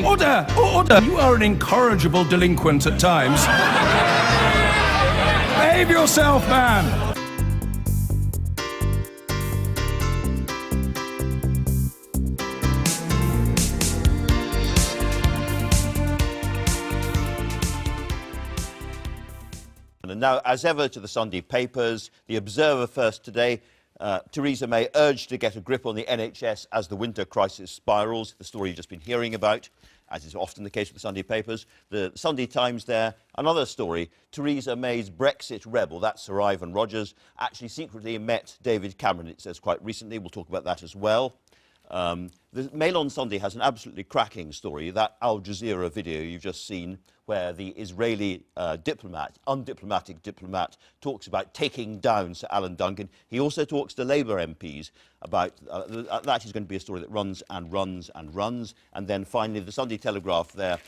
Order! Order! You are an incorrigible delinquent at times. Behave yourself, man! And now, as ever, to the Sunday papers. The Observer first today. Theresa May urged to get a grip on the NHS as the winter crisis spirals. The story you've just been hearing about, as is often the case with the Sunday papers. The Sunday Times there, another story. Theresa May's Brexit rebel, that's Sir Ivan Rogers, actually secretly met David Cameron, it says, quite recently. We'll talk about that as well. The Mail on Sunday has an absolutely cracking story, that Al Jazeera video you've just seen, where the Israeli undiplomatic diplomat, talks about taking down Sir Alan Duncan. He also talks to Labour MPs about that is going to be a story that runs and runs and runs. And then finally, the Sunday Telegraph there.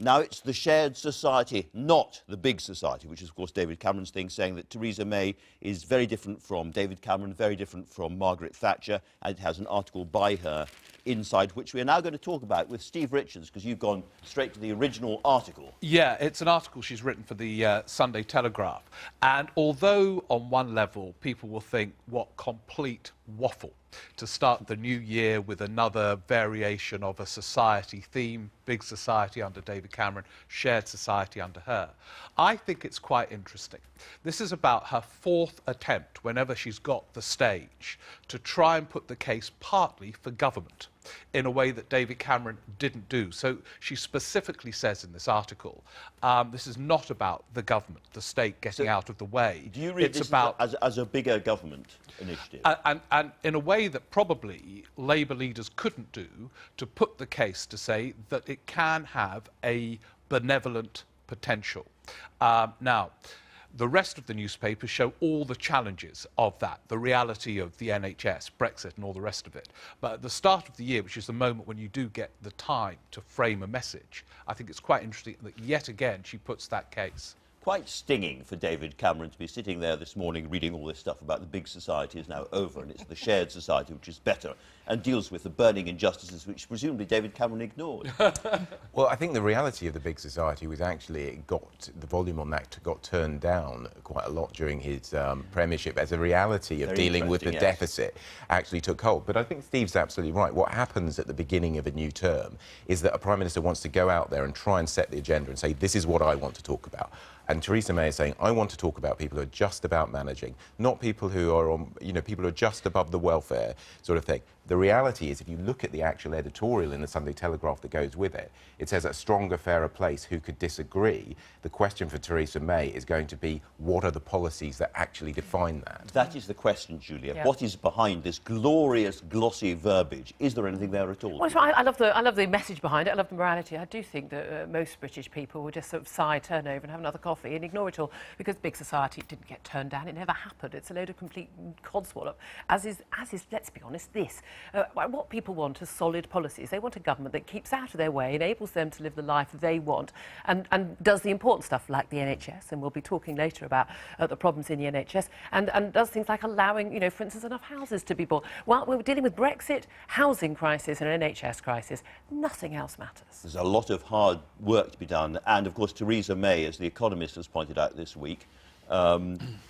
Now it's the shared society, not the big society, which is, of course, David Cameron's thing, saying that Theresa May is very different from David Cameron, very different from Margaret Thatcher, and it has an article by her inside, which we are now going to talk about with Steve Richards, because you've gone straight to the original article. Yeah, it's an article she's written for the Sunday Telegraph. And although on one level people will think, what complete waffle to start the new year with another variation of a society theme, big society under David Cameron, shared society under her, I think it's quite interesting. This is about her fourth attempt, whenever she's got the stage, to try and put the case partly for government in a way that David Cameron didn't do. So she specifically says in this article, this is not about the government, the state getting out of the way. Do you read it's this about as a bigger government initiative? And in a way that probably Labour leaders couldn't do, to put the case to say that it can have a benevolent potential. Now, the rest of the newspapers show all the challenges of that, the reality of the NHS, Brexit and all the rest of it. But at the start of the year, which is the moment when you do get the time to frame a message, I think it's quite interesting that yet again she puts that case. Quite stinging for David Cameron to be sitting there this morning reading all this stuff about the big society is now over and it's the shared society which is better and deals with the burning injustices which presumably David Cameron ignored. Well, I think the reality of the big society was actually the volume on that got turned down quite a lot during his premiership, as a reality of dealing with the deficit actually took hold. But I think Steve's absolutely right. What happens at the beginning of a new term is that a Prime Minister wants to go out there and try and set the agenda and say, this is what I want to talk about. And Theresa May is saying, I want to talk about people who are just about managing, not people who are on, people who are just above the welfare sort of thing. The reality is, if you look at the actual editorial in the Sunday Telegraph that goes with it, it says a stronger, fairer place, who could disagree? The question for Theresa May is going to be, what are the policies that actually define that? That is the question, Julia. Yeah. What is behind this glorious, glossy verbiage? Is there anything there at all? Well, I love the message behind it. I love the morality. I do think that most British people would just sort of sigh, turn over and have another coffee and ignore it all, because big society didn't get turned down. It never happened. It's a load of complete codswallop, as is, let's be honest, this. What people want are solid policies. They want a government that keeps out of their way, enables them to live the life they want, and does the important stuff like the NHS, and we'll be talking later about the problems in the NHS, and does things like allowing, for instance, enough houses to be built. While we're dealing with Brexit, housing crisis and an NHS crisis, nothing else matters. There's a lot of hard work to be done, and of course Theresa May, as The Economist has pointed out this week,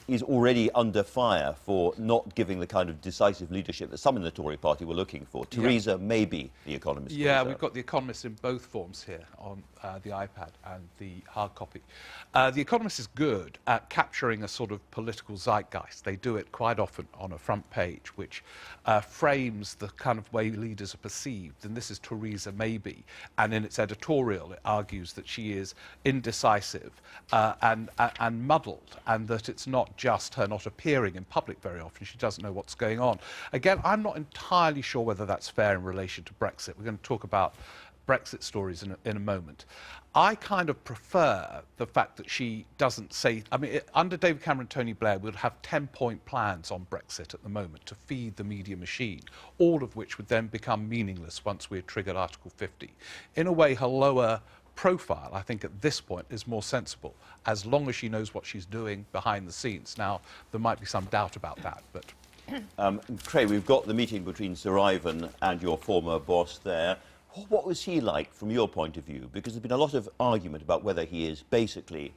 is already under fire for not giving the kind of decisive leadership that some in the Tory party were looking for. Theresa may be The Economist. Yeah, we've got The Economist in both forms here on the iPad and the hard copy. The Economist is good at capturing a sort of political zeitgeist. They do it quite often on a front page, which frames the kind of way leaders are perceived. And this is Theresa May. And in its editorial, it argues that she is indecisive and muddled, and that it's not just her not appearing in public very often. She doesn't know what's going on. Again, I'm not entirely sure whether that's fair in relation to Brexit. We're going to talk about Brexit stories in a moment. I kind of prefer the fact that she doesn't say... under David Cameron and Tony Blair, we'd have 10-point plans on Brexit at the moment to feed the media machine, all of which would then become meaningless once we had triggered Article 50. In a way, her lower profile, I think, at this point is more sensible, as long as she knows what she's doing behind the scenes. Now, there might be some doubt about that, but... Craig, we've got the meeting between Sir Ivan and your former boss there. What was he like from your point of view? Because there's been a lot of argument about whether he is basically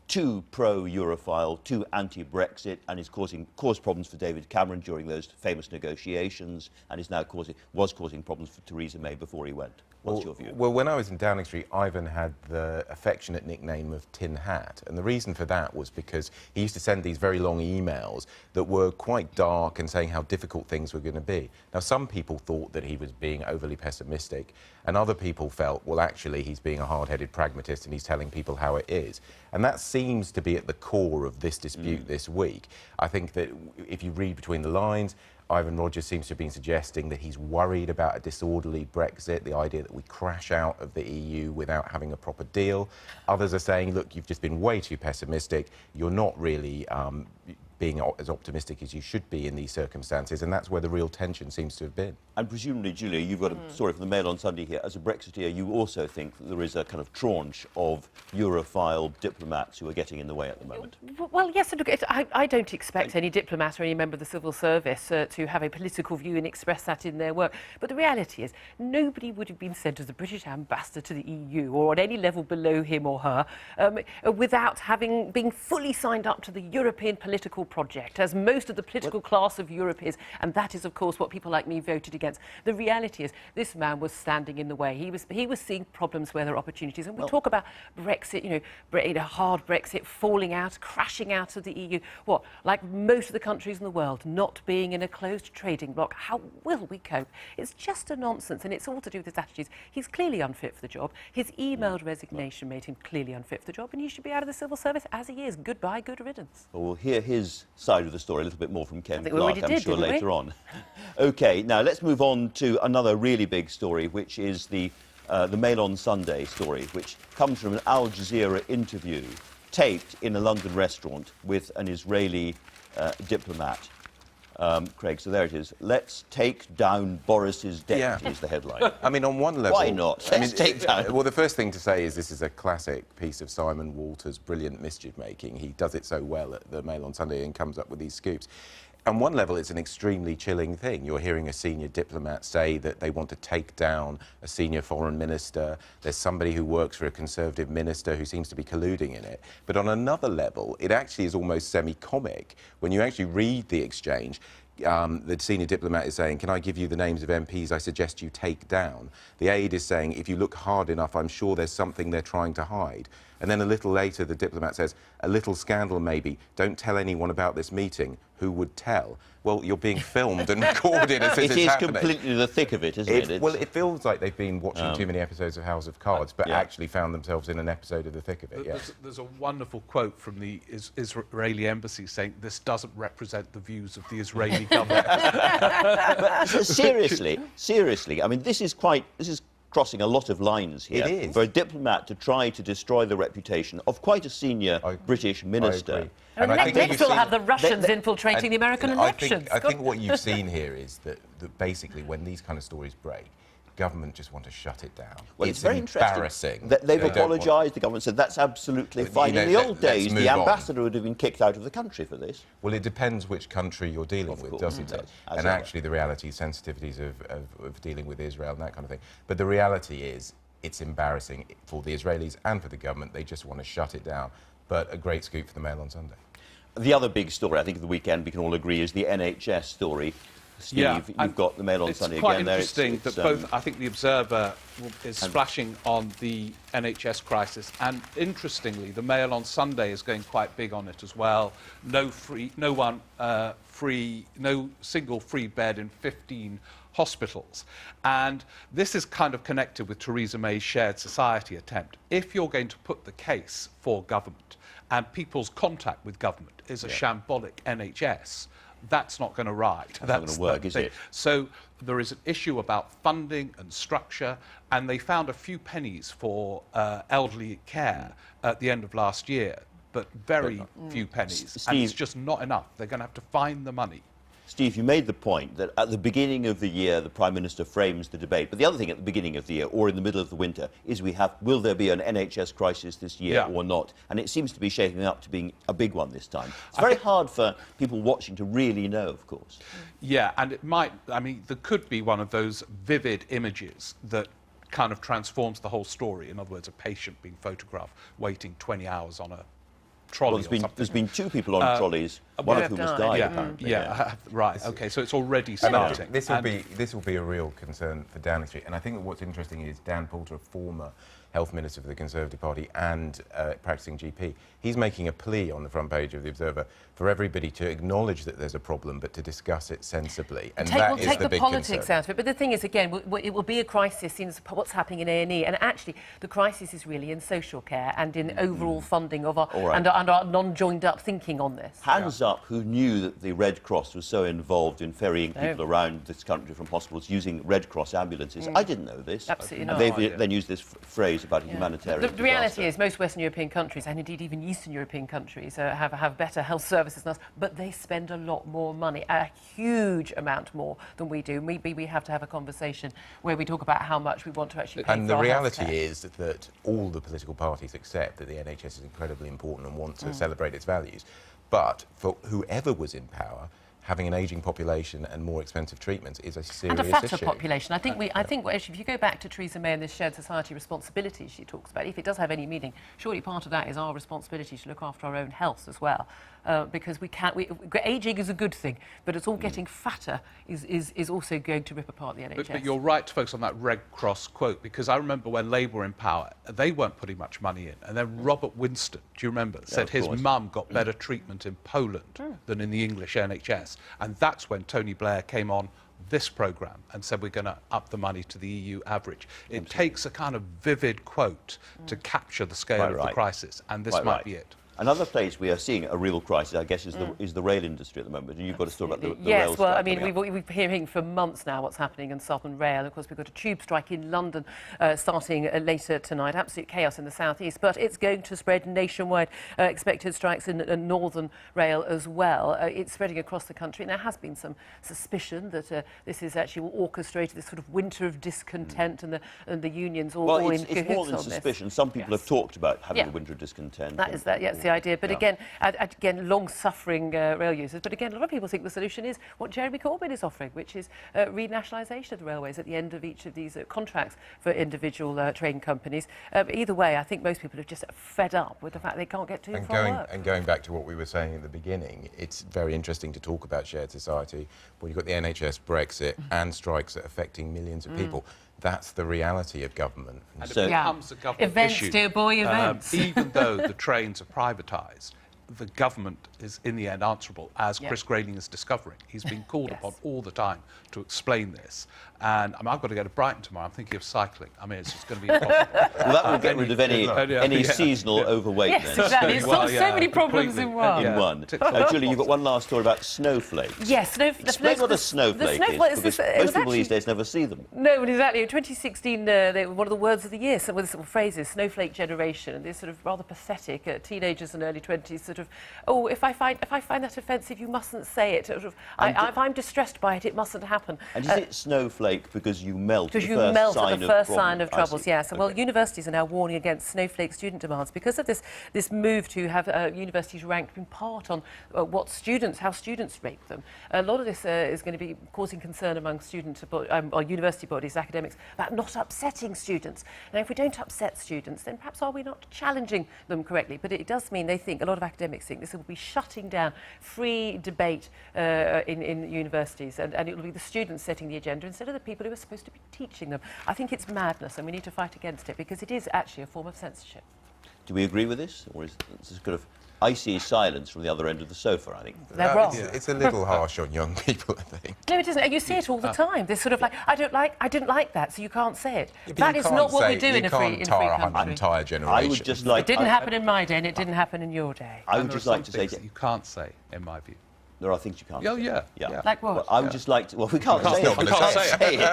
too pro-Europhile, too anti-Brexit, and is caused problems for David Cameron during those famous negotiations, and is now was causing problems for Theresa May before he went. What's your view? Well, when I was in Downing Street, Ivan had the affectionate nickname of Tin Hat, and the reason for that was because he used to send these very long emails that were quite dark and saying how difficult things were going to be. Now, some people thought that he was being overly pessimistic, and other people felt, well, actually, he's being a hard-headed pragmatist and he's telling people how it is. And that seems to be at the core of this dispute this week. I think that if you read between the lines, Ivan Rogers seems to have been suggesting that he's worried about a disorderly Brexit, the idea that we crash out of the EU without having a proper deal. Others are saying, look, you've just been way too pessimistic. You're not really being as optimistic as you should be in these circumstances, and that's where the real tension seems to have been. And presumably, Julia, you've got a story from the Mail on Sunday here. As a Brexiteer, you also think that there is a kind of tranche of Europhile diplomats who are getting in the way at the moment. Well, yes, look, I don't expect any diplomat or any member of the civil service to have a political view and express that in their work. But the reality is, nobody would have been sent as a British ambassador to the EU or on any level below him or her without having been fully signed up to the European political project, as most of the political class of Europe is, and that is, of course, what people like me voted against. The reality is, this man was standing in the way. He was seeing problems where there are opportunities, and we talk about Brexit, you know, hard Brexit, falling out, crashing out of the EU. What, like most of the countries in the world, not being in a closed trading bloc? How will we cope? It's just a nonsense, and it's all to do with his attitudes. He's clearly unfit for the job. His emailed resignation made him clearly unfit for the job, and he should be out of the civil service as he is. Goodbye, good riddance. Well, we'll hear his side of the story a little bit more from Ken Clark, I'm sure, didn't later on. OK, now let's move on to another really big story, which is the Mail on Sunday story, which comes from an Al Jazeera interview taped in a London restaurant with an Israeli diplomat. Craig, so there it is. Let's take down Boris's deputy is the headline. I mean, on one level... Why not? Let's take down... Well, the first thing to say is this is a classic piece of Simon Walter's brilliant mischief-making. He does it so well at the Mail on Sunday and comes up with these scoops. On one level, it's an extremely chilling thing. You're hearing a senior diplomat say that they want to take down a senior foreign minister. There's somebody who works for a Conservative minister who seems to be colluding in it. But on another level, it actually is almost semi-comic. When you actually read the exchange, the senior diplomat is saying, can I give you the names of MPs I suggest you take down? The aide is saying, if you look hard enough, I'm sure there's something they're trying to hide. And then a little later, the diplomat says, a little scandal maybe. Don't tell anyone about this meeting. Who would tell? Well, you're being filmed and recorded as if it's happening. It is completely the thick of it, isn't it? Well, it feels like they've been watching too many episodes of House of Cards, but actually found themselves in an episode of the thick of it, There's a wonderful quote from the Israeli embassy saying, this doesn't represent the views of the Israeli government. But seriously, I mean, this is crossing a lot of lines here. It is. For a diplomat to try to destroy the reputation of quite a senior British minister. I agree. And next we'll have the Russians infiltrating the American elections. I think what you've seen here is that basically when these kind of stories break, government just want to shut it down. Well, it's very interesting. They've apologised. The government said that's absolutely fine. In the old days, the ambassador would have been kicked out of the country for this. Well, it depends which country you're dealing with, doesn't it? And actually, the reality, sensitivities of dealing with Israel and that kind of thing. But the reality is, it's embarrassing for the Israelis and for the government. They just want to shut it down. But a great scoop for the Mail on Sunday. The other big story, I think, of the weekend, we can all agree, is the NHS story. Steve, you've got the Mail on Sunday again there. It's quite interesting that both, I think the Observer is splashing on the NHS crisis, and interestingly, the Mail on Sunday is going quite big on it as well. No single free bed in 15 hospitals. And this is kind of connected with Theresa May's shared society attempt. If you're going to put the case for government, and people's contact with government is a shambolic NHS, that's not going to ride. That's not going to work, is it? So there is an issue about funding and structure, and they found a few pennies for elderly care at the end of last year, but very few pennies, and it's just not enough. They're going to have to find the money. Steve, you made the point that at the beginning of the year, the Prime Minister frames the debate. But the other thing at the beginning of the year or in the middle of the winter is will there be an NHS crisis this year or not? And it seems to be shaping up to being a big one this time. It's very hard for people watching to really know, of course. Yeah, and it might, I mean, there could be one of those vivid images that kind of transforms the whole story. In other words, a patient being photographed waiting 20 hours on a trolley. Well, there's been 2 people on trolleys, one of whom has died, apparently. Right, OK, so it's already starting. This will be a real concern for Downing Street. And I think that what's interesting is Dan Poulter, a former Health Minister for the Conservative Party and practising GP, he's making a plea on the front page of The Observer for everybody to acknowledge that there's a problem, but to discuss it sensibly. And we'll take the politics out of it. But the thing is, again, it will be a crisis in what's happening in A&E. And actually, the crisis is really in social care and in overall funding of our, and our non-joined-up thinking on this. Hands up who knew that the Red Cross was so involved in ferrying people around this country from hospitals using Red Cross ambulances. I didn't know this. Absolutely not. And they've then used this phrase about humanitarian The reality is most Western European countries, and indeed even Eastern European countries, have better health services than us, but they spend a lot more money, a huge amount more than we do. Maybe we have to have a conversation where we talk about how much we want to actually pay And for the our reality healthcare. is that all the political parties accept that the NHS is incredibly important and want to celebrate its values. But for whoever was in power, having an ageing population and more expensive treatments is a serious issue. And a fatter population. I think actually, if you go back to Theresa May and this shared society responsibility she talks about, if it does have any meaning, surely part of that is our responsibility to look after our own health as well. Because ageing is a good thing, but it's all getting fatter is also going to rip apart the NHS. But you're right to focus on that Red Cross quote, because I remember when Labour were in power, they weren't putting much money in. And then Robert Winston, do you remember, said his mum got better treatment in Poland than in the English NHS. And that's when Tony Blair came on this programme and said we're going to up the money to the EU average. It takes a kind of vivid quote to capture the scale of the crisis, and this might be it. Another place we are seeing a real crisis, I guess, is the rail industry at the moment. And you've got a story about the rail strike. Yes, well, I mean, we've been hearing for months now what's happening in Southern Rail. Of course, we've got a tube strike in London starting later tonight. Absolute chaos in the southeast, but it's going to spread nationwide. Expected strikes in Northern Rail as well. It's spreading across the country, and there has been some suspicion that this is actually orchestrated, this sort of winter of discontent, and the unions all in cahoots on this. It's more than suspicion. Some people have talked about having a winter of discontent. That is that. Yes. The idea, but again, long-suffering rail users. But again, a lot of people think the solution is what Jeremy Corbyn is offering, which is renationalisation of the railways at the end of each of these contracts for individual train companies. Either way, I think most people are just fed up with the fact they can't get to and from work. And going back to what we were saying at the beginning, it's very interesting to talk about shared society when you've got the NHS, Brexit, and strikes that are affecting millions of people. That's the reality of government. And it becomes a government events, issue. Dear boy, events. Even though the trains are privatised, the government is in the end answerable, as Chris Grayling is discovering. He's been called upon all the time to explain this. And I've got to go to Brighton tomorrow. I'm thinking of cycling. I mean, it's just going to be impossible. Well, that will get rid of any seasonal overweight. Yes, then. exactly. It's solved so many problems in one. Julie, you've got one last story about snowflakes. Yes, explain what a snowflake is, because most people these days never see them. No, exactly. In 2016, they were one of the words of the year, some of the sort of phrases, snowflake generation, and these sort of rather pathetic teenagers in early 20s sort of, oh, if I find that offensive, you mustn't say it. Sort of, if I'm distressed by it, it mustn't happen. And is it snowflake because you melt because you melt at the first sign of troubles, yes. Well, universities are now warning against snowflake student demands because of this move to have universities ranked in part on how students rate them. A lot of this is going to be causing concern among university bodies, academics, about not upsetting students. Now, if we don't upset students, then perhaps are we not challenging them correctly? But it does mean a lot of academics think this will be shutting down free debate in universities, and it will be the students setting the agenda instead of the people who are supposed to be teaching them. I think it's madness, and we need to fight against it because it is actually a form of censorship. Do we agree with this, or is this kind of icy silence from the other end of the sofa, I think? They're wrong. It's a little harsh on young people, I think. No, it isn't. You see it all the time. This sort of like, I didn't like that, so you can't say it. That is not what we do in a free country. An entire generation. I would just like... It didn't happen in my day, and it didn't happen in your day. I would just like to say... that you can't say, in my view. There are things you can't say. Oh, yeah. Like what? Well, I would just like to... Well, we can't say it. We can't say it.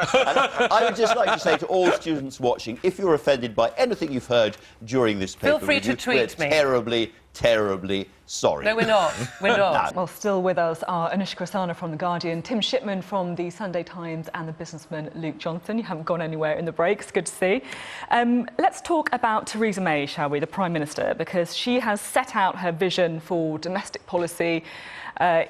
I would just like to say to all students watching, if you're offended by anything you've heard during this paper... Feel free to tweet me. We're terribly, terribly sorry. No, we're not. We're not. Well, still with us are Anushka Asana from The Guardian, Tim Shipman from The Sunday Times and the businessman Luke Johnson. You haven't gone anywhere in the breaks, good to see. Let's talk about Theresa May, shall we, the Prime Minister, because she has set out her vision for domestic policy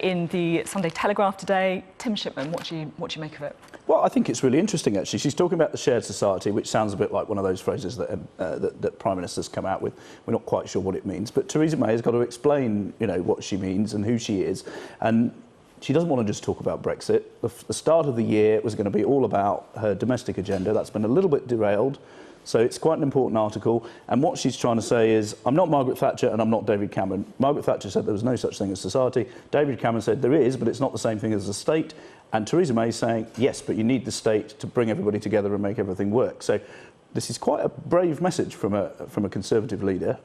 in the Sunday Telegraph today. Tim Shipman, what do you make of it? Well, I think it's really interesting, actually. She's talking about the shared society, which sounds a bit like one of those phrases that Prime Ministers come out with. We're not quite sure what it means. But Theresa May has got to explain, what she means and who she is. And she doesn't want to just talk about Brexit. The start of the year was going to be all about her domestic agenda. That's been a little bit derailed. So it's quite an important article. And what she's trying to say is, I'm not Margaret Thatcher and I'm not David Cameron. Margaret Thatcher said there was no such thing as society. David Cameron said there is, but it's not the same thing as the state. And Theresa May is saying, yes, but you need the state to bring everybody together and make everything work. So this is quite a brave message from a Conservative leader.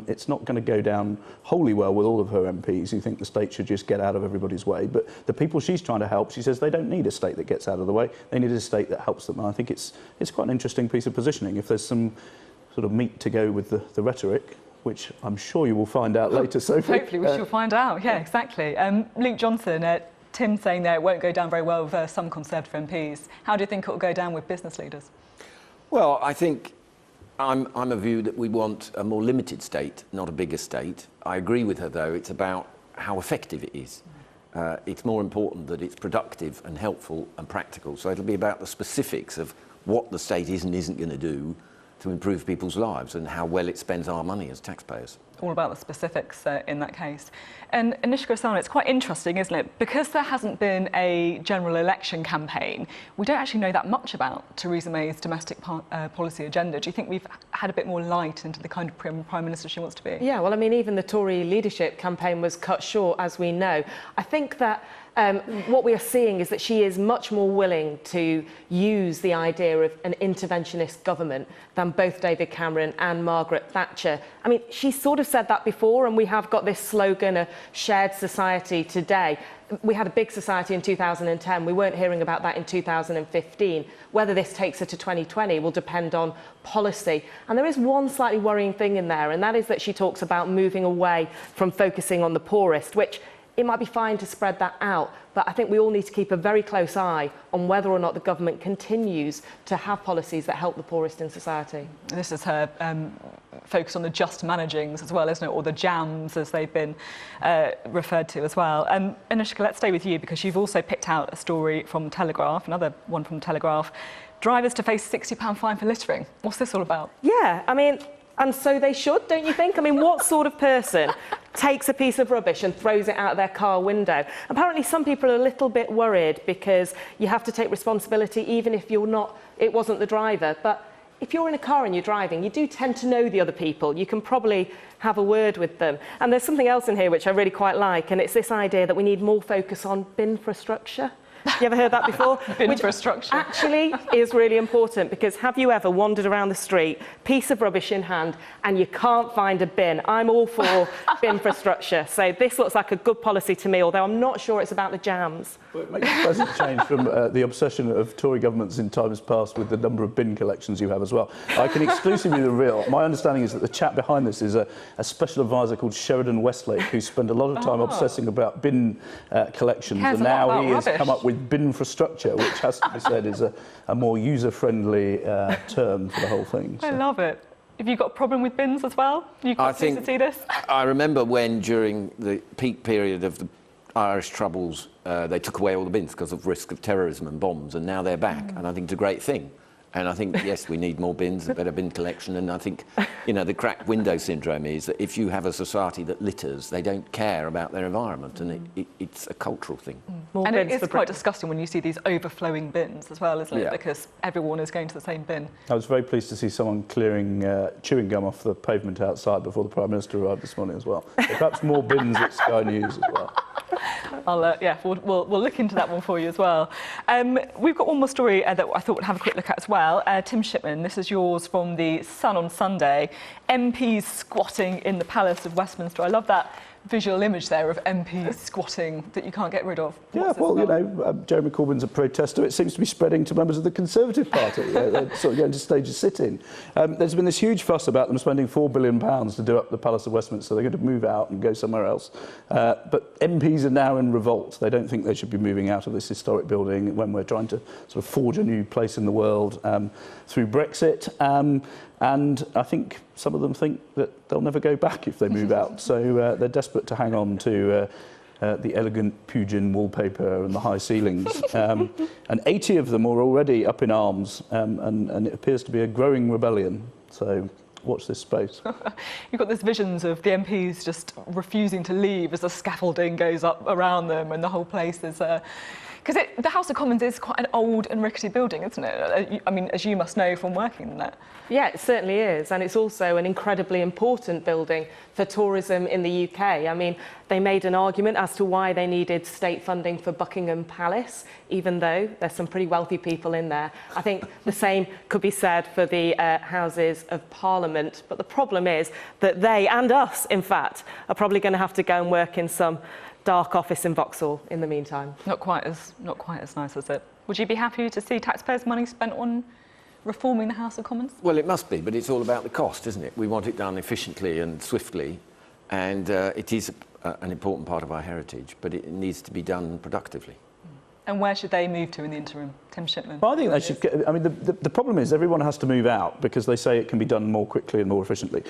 It's not going to go down wholly well with all of her MPs who think the state should just get out of everybody's way. But the people she's trying to help, she says they don't need a state that gets out of the way. They need a state that helps them. And I think it's quite an interesting piece of positioning. If there's some sort of meat to go with the rhetoric, which I'm sure you will find out later, Sophie. Hopefully we shall find out, yeah, exactly. Luke Johnson, Tim saying there it won't go down very well with some Conservative MPs. How do you think it will go down with business leaders? Well, I think I'm a view that we want a more limited state, not a bigger state. I agree with her, though. It's about how effective it is. It's more important that it's productive and helpful and practical. So it'll be about the specifics of what the state is and isn't going to do to improve people's lives and how well it spends our money as taxpayers. All about the specifics in that case. And Anushka Asana, it's quite interesting, isn't it? Because there hasn't been a general election campaign, we don't actually know that much about Theresa May's domestic policy agenda. Do you think we've had a bit more light into the kind of Prime Minister she wants to be? Yeah, well, I mean, even the Tory leadership campaign was cut short, as we know. I think that what we are seeing is that she is much more willing to use the idea of an interventionist government than both David Cameron and Margaret Thatcher. I mean, she sort of said that before, and we have got this slogan, a shared society today. We had a big society in 2010. We weren't hearing about that in 2015. Whether this takes her to 2020 will depend on policy. And there is one slightly worrying thing in there, and that is that she talks about moving away from focusing on the poorest, which it might be fine to spread that out, but I think we all need to keep a very close eye on whether or not the government continues to have policies that help the poorest in society. This is her focus on the just managings as well, isn't it? Or the jams, as they've been referred to as well. Anushka, let's stay with you because you've also picked out a story from Telegraph, another one from Telegraph. Drivers to face £60 fine for littering. What's this all about? Yeah, I mean, and so they should, don't you think? I mean, what sort of person takes a piece of rubbish and throws it out of their car window? Apparently some people are a little bit worried because you have to take responsibility even if it wasn't the driver. But if you're in a car and you're driving, you do tend to know the other people. You can probably have a word with them. And there's something else in here which I really quite like, and it's this idea that we need more focus on bin infrastructure. You ever heard that before? Bin infrastructure. Actually is really important, because have you ever wandered around the street, piece of rubbish in hand, and you can't find a bin? I'm all for bin infrastructure. So this looks like a good policy to me, although I'm not sure it's about the jams. Well, it makes a pleasant change from the obsession of Tory governments in times past with the number of bin collections you have as well. I can exclusively reveal, my understanding is that the chap behind this is a special advisor called Sheridan Westlake, who spent a lot of time obsessing about bin collections, and now he has come up with bin infrastructure, which has to be said is a more user-friendly term for the whole thing. So. I love it. Have you got a problem with bins as well? You got to see this? I remember when, during the peak period of the Irish Troubles, they took away all the bins because of risk of terrorism and bombs, and now they're back, and I think it's a great thing. And I think, yes, we need more bins, a better bin collection, and I think, the cracked window syndrome is that if you have a society that litters, they don't care about their environment, and it's a cultural thing. And it is quite disgusting when you see these overflowing bins as well, isn't it? Yeah. Because everyone is going to the same bin. I was very pleased to see someone clearing chewing gum off the pavement outside before the Prime Minister arrived this morning as well. So perhaps more bins at Sky News as well. We'll look into that one for you as well. We've got one more story that I thought we'd have a quick look at as well. Tim Shipman, this is yours from the Sun on Sunday. MPs squatting in the Palace of Westminster. I love that visual image there of MPs squatting that you can't get rid of. Yeah, well, you know, Jeremy Corbyn's a protester. It seems to be spreading to members of the Conservative Party. They're sort of going to stage a sit-in. There's been this huge fuss about them spending £4 billion to do up the Palace of Westminster. They're going to move out and go somewhere else. But MPs are now in revolt. They don't think they should be moving out of this historic building when we're trying to sort of forge a new place in the world through Brexit. And I think some of them think that they'll never go back if they move out. So they're desperate to hang on to the elegant Pugin wallpaper and the high ceilings. And 80 of them are already up in arms, and it appears to be a growing rebellion. So watch this space. You've got these visions of the MPs just refusing to leave as the scaffolding goes up around them and the whole place is... Because the House of Commons is quite an old and rickety building, isn't it? I mean, as you must know from working in that. Yeah, it certainly is. And it's also an incredibly important building for tourism in the UK. I mean, they made an argument as to why they needed state funding for Buckingham Palace, even though there's some pretty wealthy people in there. I think the same could be said for the Houses of Parliament. But the problem is that they, and us, in fact, are probably going to have to go and work in some dark office in Vauxhall in the meantime. Not quite as nice as it. Would you be happy to see taxpayers' money spent on reforming the House of Commons? Well, it must be, but it's all about the cost, isn't it? We want it done efficiently and swiftly, and it is an important part of our heritage, but it needs to be done productively. And where should they move to in the interim? Tim Shipman? Well, I think they should get, I mean, the problem is everyone has to move out because they say it can be done more quickly and more efficiently.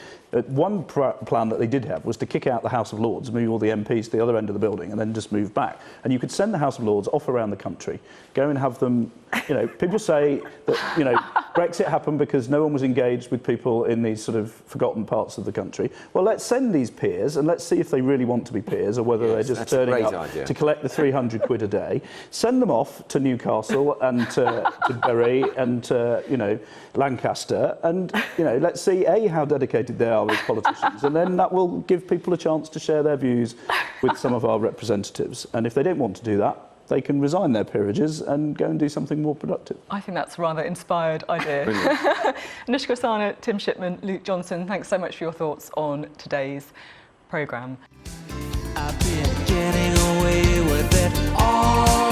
One plan that they did have was to kick out the House of Lords, move all the MPs to the other end of the building and then just move back. And you could send the House of Lords off around the country, go and have them, you know, people say that, you know, Brexit happened because no one was engaged with people in these sort of forgotten parts of the country. Well, let's send these peers and let's see if they really want to be peers or whether they're just turning up to collect the 300 quid a day. Send them off to Newcastle and to Bury and to, you know, Lancaster, and, you know, let's see how dedicated they are as politicians, and then that will give people a chance to share their views with some of our representatives. And if they don't want to do that, they can resign their peerages and go and do something more productive. I think that's a rather inspired idea. Anushka Sana, Tim Shipman, Luke Johnson, thanks so much for your thoughts on today's programme. I've been getting away with it all.